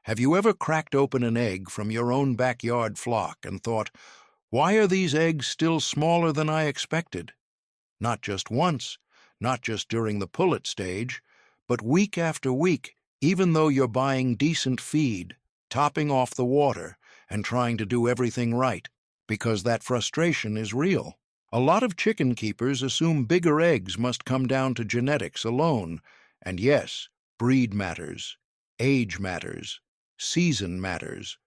Have you ever cracked open an egg from your own backyard flock and thought, why are these eggs still smaller than I expected? Not just once, not just during the pullet stage, but week after week, even though you're buying decent feed, topping off the water, and trying to do everything right, because that frustration is real. A lot of chicken keepers assume bigger eggs must come down to genetics alone, and yes, breed matters, age matters, season matters.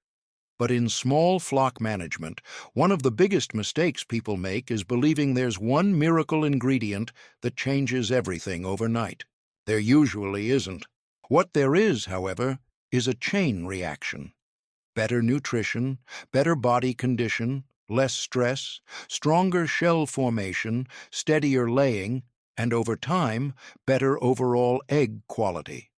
But in small flock management, one of the biggest mistakes people make is believing there's one miracle ingredient that changes everything overnight. There usually isn't. What there is, however, is a chain reaction. Better nutrition, better body condition, less stress, stronger shell formation, steadier laying, and over time, better overall egg quality.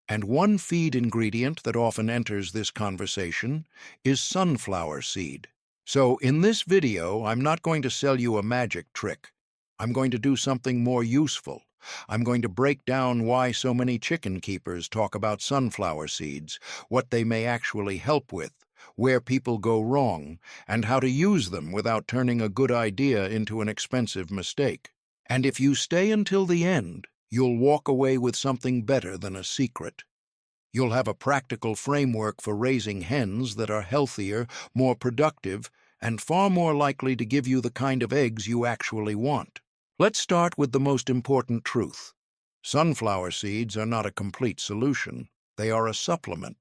And one feed ingredient that often enters this conversation is sunflower seed. So in this video, I'm not going to sell you a magic trick. I'm going to do something more useful. I'm going to break down why so many chicken keepers talk about sunflower seeds, what they may actually help with, where people go wrong, and how to use them without turning a good idea into an expensive mistake. And if you stay until the end, you'll walk away with something better than a secret. You'll have a practical framework for raising hens that are healthier, more productive, and far more likely to give you the kind of eggs you actually want. Let's start with the most important truth. Sunflower seeds are not a complete solution. They are a supplement.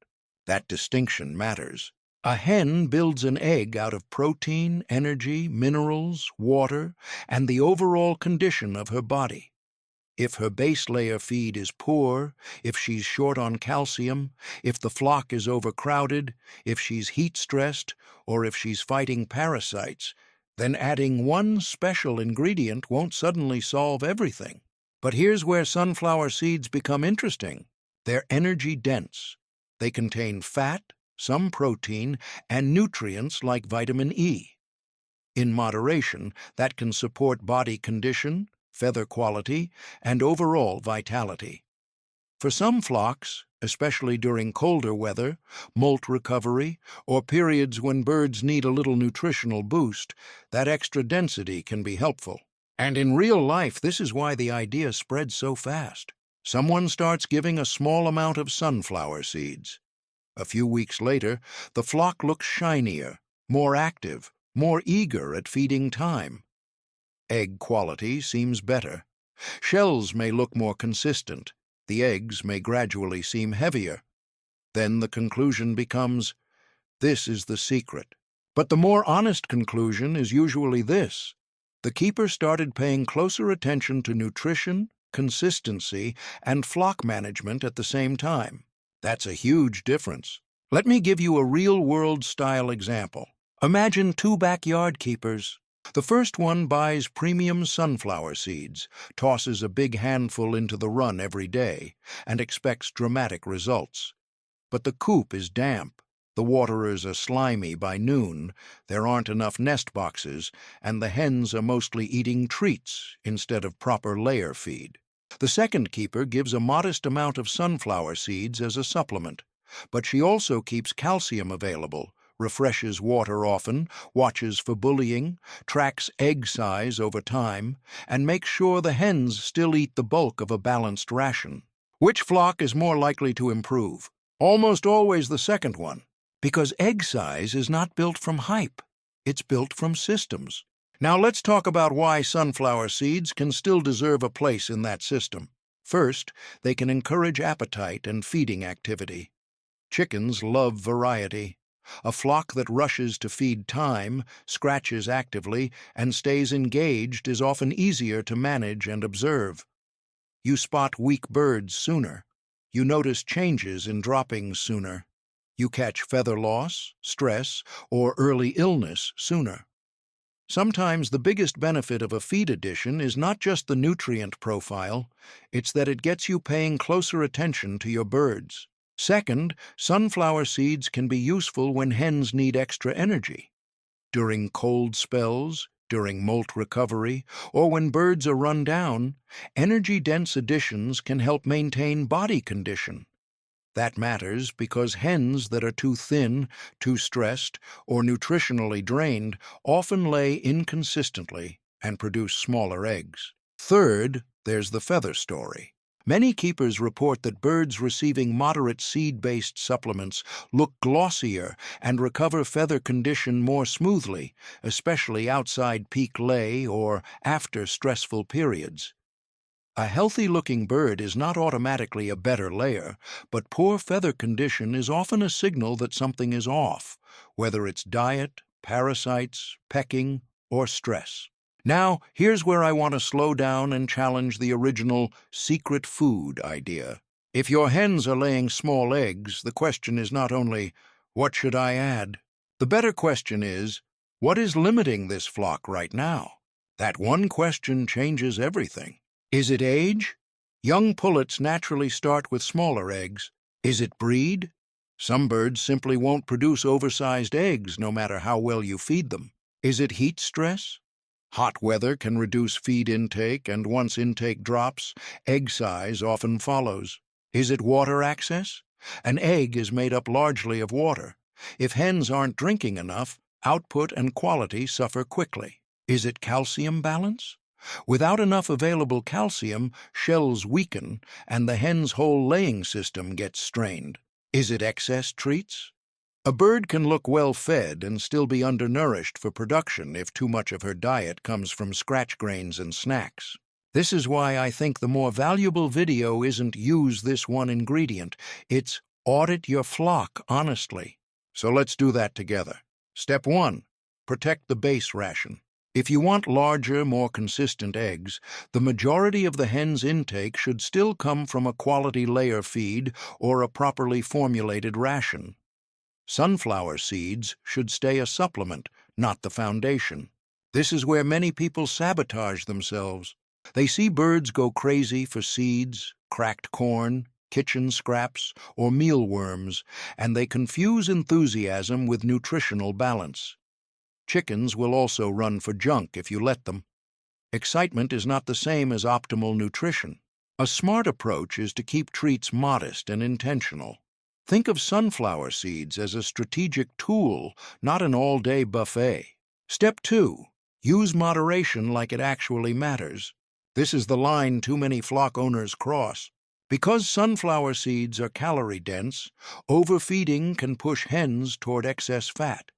That distinction matters. A hen builds an egg out of protein, energy, minerals, water, and the overall condition of her body. If her base layer feed is poor, if she's short on calcium, if the flock is overcrowded, if she's heat-stressed, or if she's fighting parasites, then adding one special ingredient won't suddenly solve everything. But here's where sunflower seeds become interesting. They're energy-dense. They contain fat, some protein, and nutrients like vitamin E. In moderation, that can support body condition, feather quality, and overall vitality. For some flocks, especially during colder weather, molt recovery, or periods when birds need a little nutritional boost, that extra density can be helpful. And in real life, this is why the idea spreads so fast. Someone starts giving a small amount of sunflower seeds. A few weeks later, the flock looks shinier, more active, more eager at feeding time. Egg quality seems better. Shells may look more consistent. The eggs may gradually seem heavier. Then the conclusion becomes, this is the secret. But the more honest conclusion is usually this. The keeper started paying closer attention to nutrition, consistency, and flock management at the same time. That's a huge difference. Let me give you a real-world style example. Imagine two backyard keepers. The first one buys premium sunflower seeds, tosses a big handful into the run every day, and expects dramatic results. But the coop is damp, the waterers are slimy by noon, there aren't enough nest boxes, and the hens are mostly eating treats instead of proper layer feed. The second keeper gives a modest amount of sunflower seeds as a supplement, but she also keeps calcium available, refreshes water often, watches for bullying, tracks egg size over time, and makes sure the hens still eat the bulk of a balanced ration. Which flock is more likely to improve? Almost always the second one, because egg size is not built from hype. It's built from systems. Now let's talk about why sunflower seeds can still deserve a place in that system. First, they can encourage appetite and feeding activity. Chickens love variety. A flock that rushes to feed time, scratches actively, and stays engaged is often easier to manage and observe. You spot weak birds sooner. You notice changes in droppings sooner. You catch feather loss, stress, or early illness sooner. Sometimes the biggest benefit of a feed addition is not just the nutrient profile, it's that it gets you paying closer attention to your birds. Second, sunflower seeds can be useful when hens need extra energy. During cold spells, during molt recovery, or when birds are run down, energy-dense additions can help maintain body condition. That matters because hens that are too thin, too stressed, or nutritionally drained often lay inconsistently and produce smaller eggs. Third, there's the feather story. Many keepers report that birds receiving moderate seed-based supplements look glossier and recover feather condition more smoothly, especially outside peak lay or after stressful periods. A healthy-looking bird is not automatically a better layer, but poor feather condition is often a signal that something is off, whether it's diet, parasites, pecking, or stress. Now, here's where I want to slow down and challenge the original secret food idea. If your hens are laying small eggs, the question is not only, what should I add? The better question is, what is limiting this flock right now? That one question changes everything. Is it age? Young pullets naturally start with smaller eggs. Is it breed? Some birds simply won't produce oversized eggs no matter how well you feed them. Is it heat stress? Hot weather can reduce feed intake, and once intake drops, egg size often follows. Is it water access? An egg is made up largely of water. If hens aren't drinking enough, output and quality suffer quickly. Is it calcium balance? Without enough available calcium, shells weaken, and the hen's whole laying system gets strained. Is it excess treats? A bird can look well-fed and still be undernourished for production if too much of her diet comes from scratch grains and snacks. This is why I think the more valuable video isn't use this one ingredient, it's audit your flock honestly. So let's do that together. Step 1. Protect the base ration. If you want larger, more consistent eggs, the majority of the hen's intake should still come from a quality layer feed or a properly formulated ration. Sunflower seeds should stay a supplement, not the foundation. This is where many people sabotage themselves. They see birds go crazy for seeds, cracked corn, kitchen scraps, or mealworms, and they confuse enthusiasm with nutritional balance. Chickens will also run for junk if you let them. Excitement is not the same as optimal nutrition. A smart approach is to keep treats modest and intentional. Think of sunflower seeds as a strategic tool, not an all-day buffet. Step 2. Use moderation like it actually matters. This is the line too many flock owners cross. Because sunflower seeds are calorie-dense, overfeeding can push hens toward excess fat.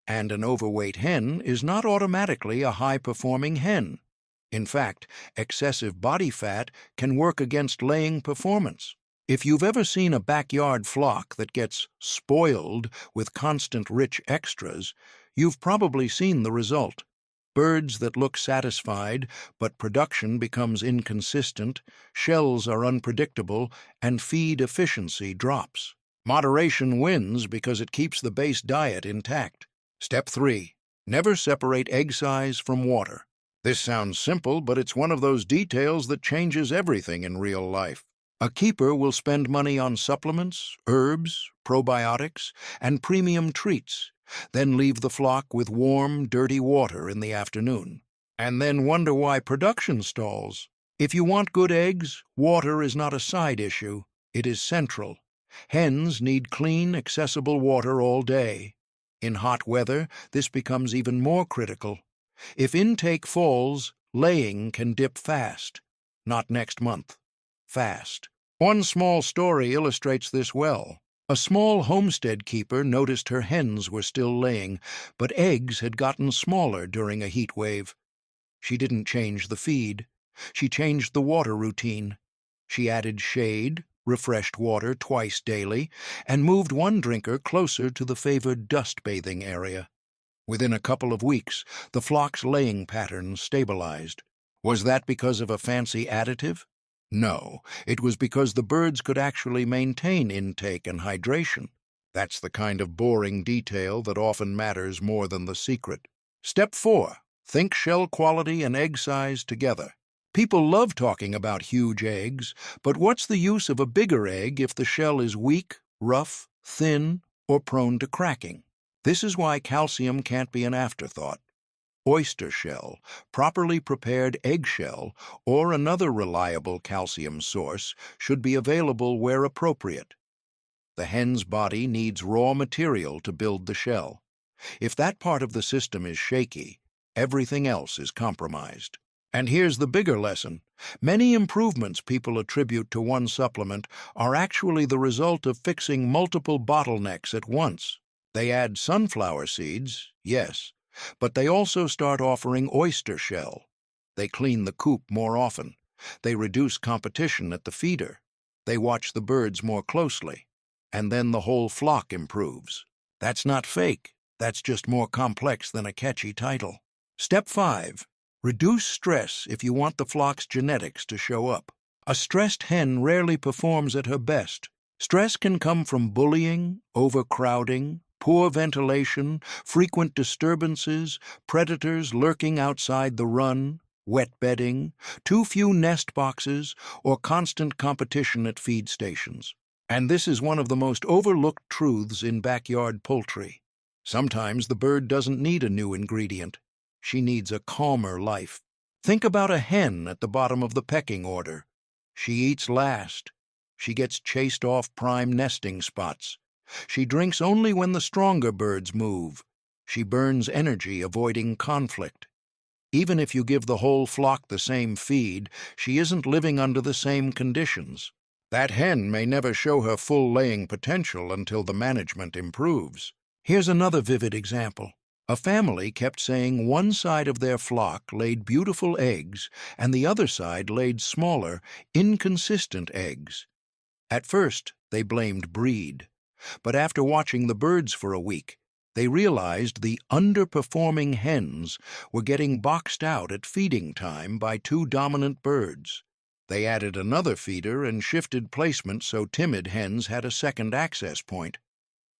And an overweight hen is not automatically a high-performing hen. In fact, excessive body fat can work against laying performance. If you've ever seen a backyard flock that gets spoiled with constant rich extras, you've probably seen the result. Birds that look satisfied, but production becomes inconsistent, shells are unpredictable, and feed efficiency drops. Moderation wins because it keeps the base diet intact. Step 3. Never separate egg size from water. This sounds simple, but it's one of those details that changes everything in real life. A keeper will spend money on supplements, herbs, probiotics, and premium treats, then leave the flock with warm, dirty water in the afternoon, and then wonder why production stalls. If you want good eggs, water is not a side issue, it is central. Hens need clean, accessible water all day. In hot weather, this becomes even more critical. If intake falls, laying can dip fast. Not next month. Fast. One small story illustrates this well. A small homestead keeper noticed her hens were still laying, but eggs had gotten smaller during a heat wave. She didn't change the feed. She changed the water routine. She added shade, refreshed water twice daily, and moved one drinker closer to the favored dust bathing area. Within a couple of weeks, the flock's laying patterns stabilized. Was that because of a fancy additive? No, it was because the birds could actually maintain intake and hydration. That's the kind of boring detail that often matters more than the secret. Step 4. Think shell quality and egg size together. People love talking about huge eggs, but what's the use of a bigger egg if the shell is weak, rough, thin, or prone to cracking? This is why calcium can't be an afterthought. Oyster shell, properly prepared eggshell, or another reliable calcium source should be available where appropriate. The hen's body needs raw material to build the shell. If that part of the system is shaky, everything else is compromised. And here's the bigger lesson. Many improvements people attribute to one supplement are actually the result of fixing multiple bottlenecks at once. They add sunflower seeds, yes, but they also start offering oyster shell. They clean the coop more often. They reduce competition at the feeder. They watch the birds more closely. And then the whole flock improves. That's not fake. That's just more complex than a catchy title. Step 5. Reduce stress if you want the flock's genetics to show up. A stressed hen rarely performs at her best. Stress can come from bullying, overcrowding, poor ventilation, frequent disturbances, predators lurking outside the run, wet bedding, too few nest boxes, or constant competition at feed stations. And this is one of the most overlooked truths in backyard poultry. Sometimes the bird doesn't need a new ingredient. She needs a calmer life. Think about a hen at the bottom of the pecking order. She eats last. She gets chased off prime nesting spots. She drinks only when the stronger birds move. She burns energy avoiding conflict. Even if you give the whole flock the same feed, she isn't living under the same conditions. That hen may never show her full laying potential until the management improves. Here's another vivid example. A family kept saying one side of their flock laid beautiful eggs and the other side laid smaller, inconsistent eggs. At first, they blamed breed, but after watching the birds for a week, they realized the underperforming hens were getting boxed out at feeding time by two dominant birds. They added another feeder and shifted placement so timid hens had a second access point.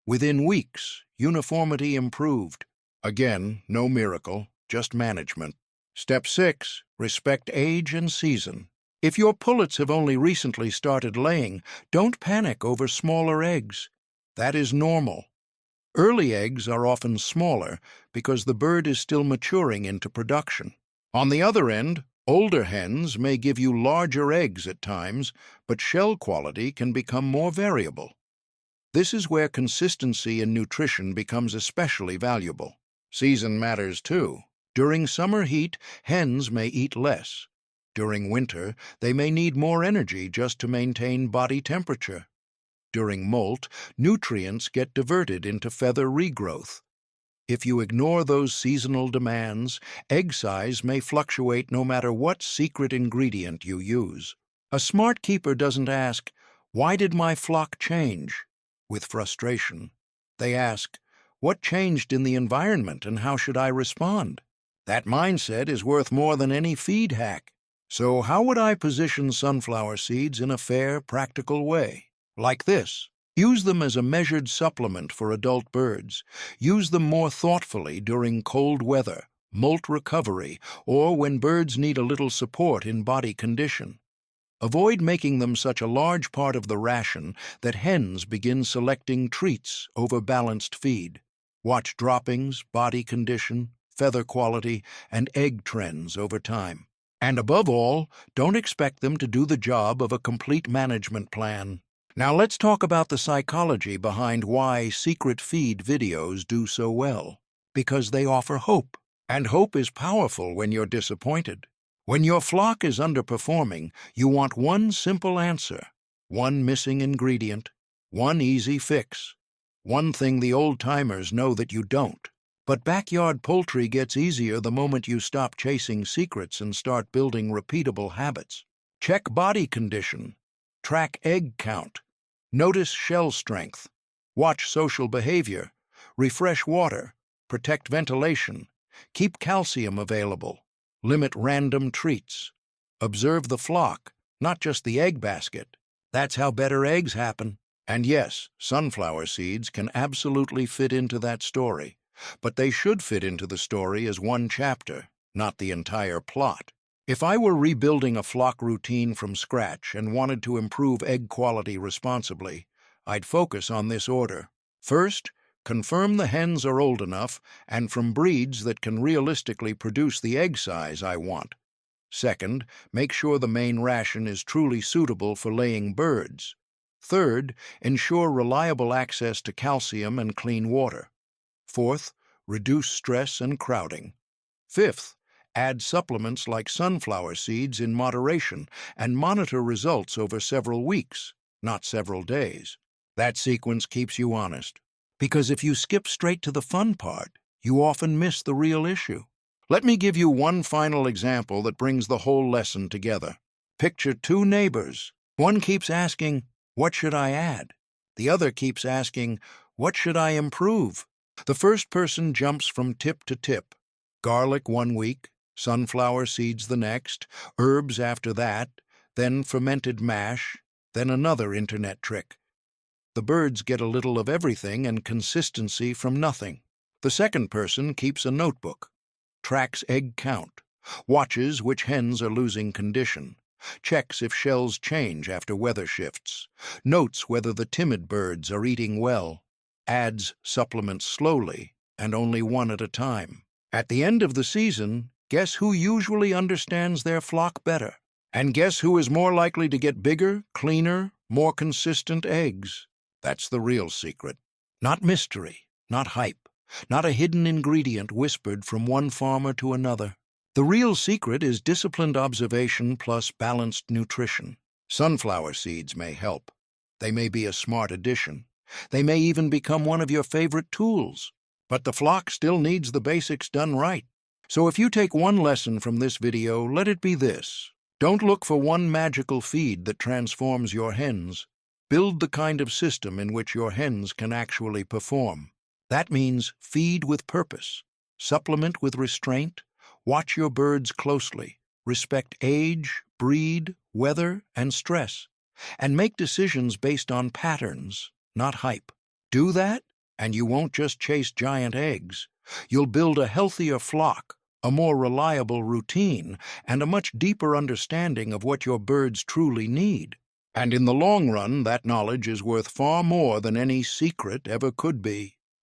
Within weeks, uniformity improved. Again, no miracle, just management. Step 6. Respect age and season. If your pullets have only recently started laying, don't panic over smaller eggs. That is normal. Early eggs are often smaller because the bird is still maturing into production. On the other end, older hens may give you larger eggs at times, but shell quality can become more variable. This is where consistency in nutrition becomes especially valuable. Season matters too. During summer heat, hens may eat less. During winter, they may need more energy just to maintain body temperature. During molt, nutrients get diverted into feather regrowth. If you ignore those seasonal demands, egg size may fluctuate no matter what secret ingredient you use. A smart keeper doesn't ask, "Why did my flock change?" with frustration. They ask, "What changed in the environment and how should I respond?" That mindset is worth more than any feed hack. So how would I position sunflower seeds in a fair, practical way? Like this. Use them as a measured supplement for adult birds. Use them more thoughtfully during cold weather, molt recovery, or when birds need a little support in body condition. Avoid making them such a large part of the ration that hens begin selecting treats over balanced feed. Watch droppings, body condition, feather quality, and egg trends over time. And above all, don't expect them to do the job of a complete management plan. Now let's talk about the psychology behind why secret feed videos do so well. Because they offer hope. And hope is powerful when you're disappointed. When your flock is underperforming, you want one simple answer, one missing ingredient, one easy fix, one thing the old-timers know that you don't. But backyard poultry gets easier the moment you stop chasing secrets and start building repeatable habits. Check body condition, track egg count, notice shell strength, watch social behavior, refresh water, protect ventilation, keep calcium available. Limit random treats. Observe the flock, not just the egg basket. That's how better eggs happen. And yes, sunflower seeds can absolutely fit into that story, but they should fit into the story as one chapter, not the entire plot. If I were rebuilding a flock routine from scratch and wanted to improve egg quality responsibly, I'd focus on this order. First, confirm the hens are old enough and from breeds that can realistically produce the egg size I want. Second, make sure the main ration is truly suitable for laying birds. Third, ensure reliable access to calcium and clean water. Fourth, reduce stress and crowding. Fifth, add supplements like sunflower seeds in moderation and monitor results over several weeks, not several days. That sequence keeps you honest, because if you skip straight to the fun part, you often miss the real issue. Let me give you one final example that brings the whole lesson together. Picture two neighbors. One keeps asking, "What should I add?" The other keeps asking, "What should I improve?" The first person jumps from tip to tip. Garlic 1 week, sunflower seeds the next, herbs after that, then fermented mash, then another internet trick. The birds get a little of everything and consistency from nothing. The second person keeps a notebook, tracks egg count, watches which hens are losing condition, checks if shells change after weather shifts, notes whether the timid birds are eating well, adds supplements slowly and only one at a time. At the end of the season, guess who usually understands their flock better? And guess who is more likely to get bigger, cleaner, more consistent eggs? That's the real secret. Not mystery, not hype, not a hidden ingredient whispered from one farmer to another. The real secret is disciplined observation plus balanced nutrition. Sunflower seeds may help. They may be a smart addition. They may even become one of your favorite tools. But the flock still needs the basics done right. So if you take one lesson from this video, let it be this. Don't look for one magical feed that transforms your hens. Build the kind of system in which your hens can actually perform. That means feed with purpose, supplement with restraint, watch your birds closely, respect age, breed, weather, and stress, and make decisions based on patterns, not hype. Do that, and you won't just chase giant eggs. You'll build a healthier flock, a more reliable routine, and a much deeper understanding of what your birds truly need. And in the long run, that knowledge is worth far more than any secret ever could be.